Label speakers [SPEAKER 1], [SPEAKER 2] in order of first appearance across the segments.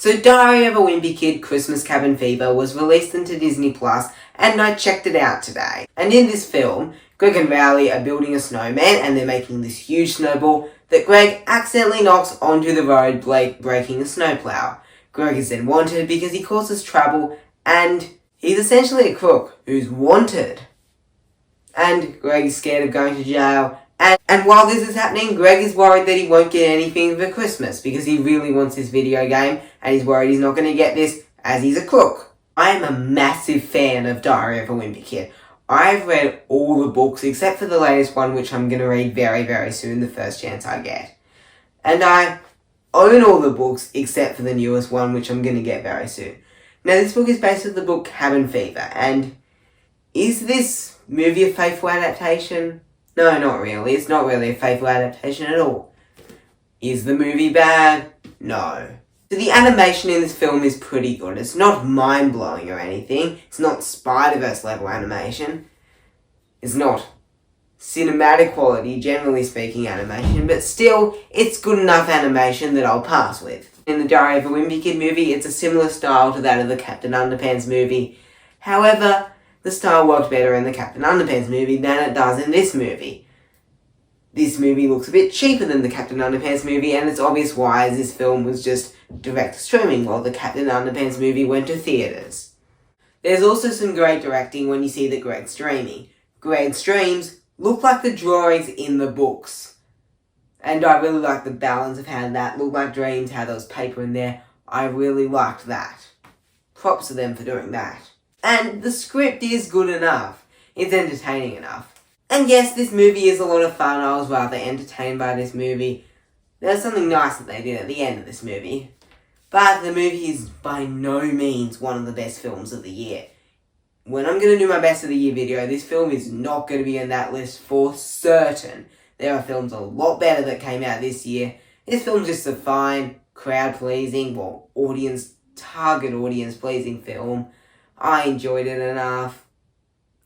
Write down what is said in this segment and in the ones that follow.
[SPEAKER 1] So Diary of a Wimpy Kid Christmas Cabin Fever was released into Disney Plus, and I checked it out today. And in this film, Greg and Rowley are building a snowman and they're making this huge snowball that Greg accidentally knocks onto the road, breaking a snowplow. Greg is then wanted because he causes trouble and he's essentially a crook who's wanted. And Greg is scared of going to jail. And while this is happening, Greg is worried that he won't get anything for Christmas because he really wants this video game and he's worried he's not going to get this as he's a crook. I am a massive fan of Diary of a Wimpy Kid. I've read all the books except for the latest one, which I'm going to read very, very soon, the first chance I get. And I own all the books except for the newest one, which I'm going to get very soon. Now, this book is based on the book Cabin Fever, and is this movie a faithful adaptation? No, not really. It's not really a faithful adaptation at all. Is the movie bad? No. So the animation in this film is pretty good. It's not mind-blowing or anything. It's not Spider-Verse level animation. It's not cinematic quality, generally speaking, animation, but still, it's good enough animation that I'll pass with. In the Diary of a Wimpy Kid movie, it's a similar style to that of the Captain Underpants movie. However, the style worked better in the Captain Underpants movie than it does in this movie. This movie looks a bit cheaper than the Captain Underpants movie, and it's obvious why, as this film was just direct streaming while the Captain Underpants movie went to theatres. There's also some great directing when you see that Greg's dreaming. Greg's dreams look like the drawings in the books. And I really like the balance of how that looked like dreams, how there was paper in there. I really liked that. Props to them for doing that. And the script is good enough. It's entertaining enough. And yes, this movie is a lot of fun. I was rather entertained by this movie. There's something nice that they did at the end of this movie. But the movie is by no means one of the best films of the year. When I'm going to do my best of the year video, this film is not going to be on that list for certain. There are films a lot better that came out this year. This film's just a fine, crowd-pleasing, target audience-pleasing film. I enjoyed it enough.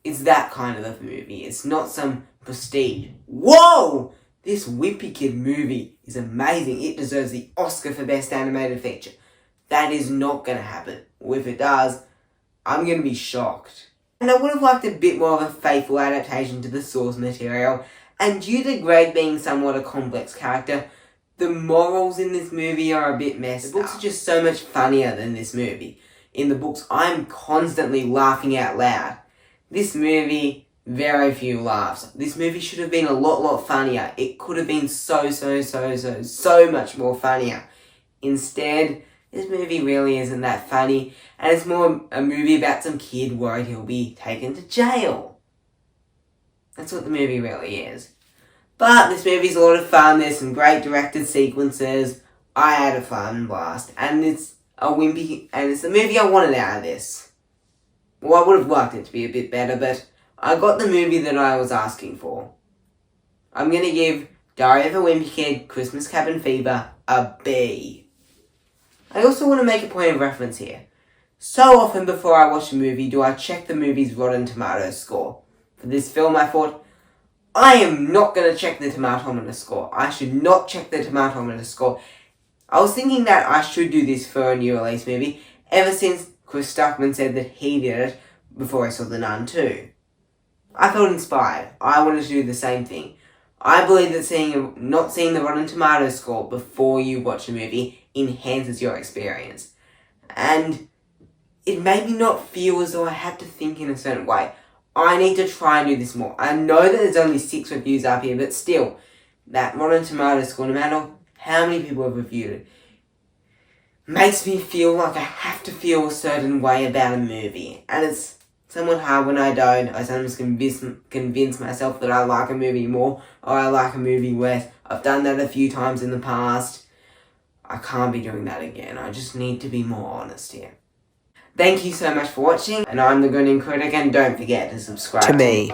[SPEAKER 1] It's that kind of a movie. It's not some prestige. Whoa! This Wimpy Kid movie is amazing. It deserves the Oscar for Best Animated Feature. That is not going to happen. Or if it does, I'm going to be shocked. And I would have liked a bit more of a faithful adaptation to the source material. And due to Greg being somewhat a complex character, the morals in this movie are a bit messed up. The books are just so much funnier than this movie. In the books, I'm constantly laughing out loud. This movie, very few laughs. This movie should have been a lot funnier. It could have been so much more funnier. Instead, this movie really isn't that funny, and it's more a movie about some kid worried he'll be taken to jail. That's what the movie really is. But this movie's a lot of fun. There's some great directed sequences. I had a fun blast, and it's the movie I wanted out of this. Well, I would have liked it to be a bit better, but I got the movie that I was asking for. I'm going to give Diary of a Wimpy Kid Christmas Cabin Fever a B. I also want to make a point of reference here. So often before I watch a movie do I check the movie's Rotten Tomatoes score. For this film I thought, I am not going to check the Tomatometer score. I should not check the Tomatometer score. I was thinking that I should do this for a new release movie ever since Chris Stuckman said that he did it before I saw The Nun 2. I felt inspired. I wanted to do the same thing. I believe that not seeing the Rotten Tomatoes score before you watch a movie enhances your experience. And it made me not feel as though I had to think in a certain way. I need to try and do this more. I know that there's only 6 reviews up here, but still, that Rotten Tomatoes score, no matter how many people have reviewed it, makes me feel like I have to feel a certain way about a movie. And it's somewhat hard when I don't. I sometimes convince myself that I like a movie more, or I like a movie less. I've done that a few times in the past. I can't be doing that again. I just need to be more honest here. Thank you so much for watching, and I'm the Grinning Critic, and don't forget to subscribe to me.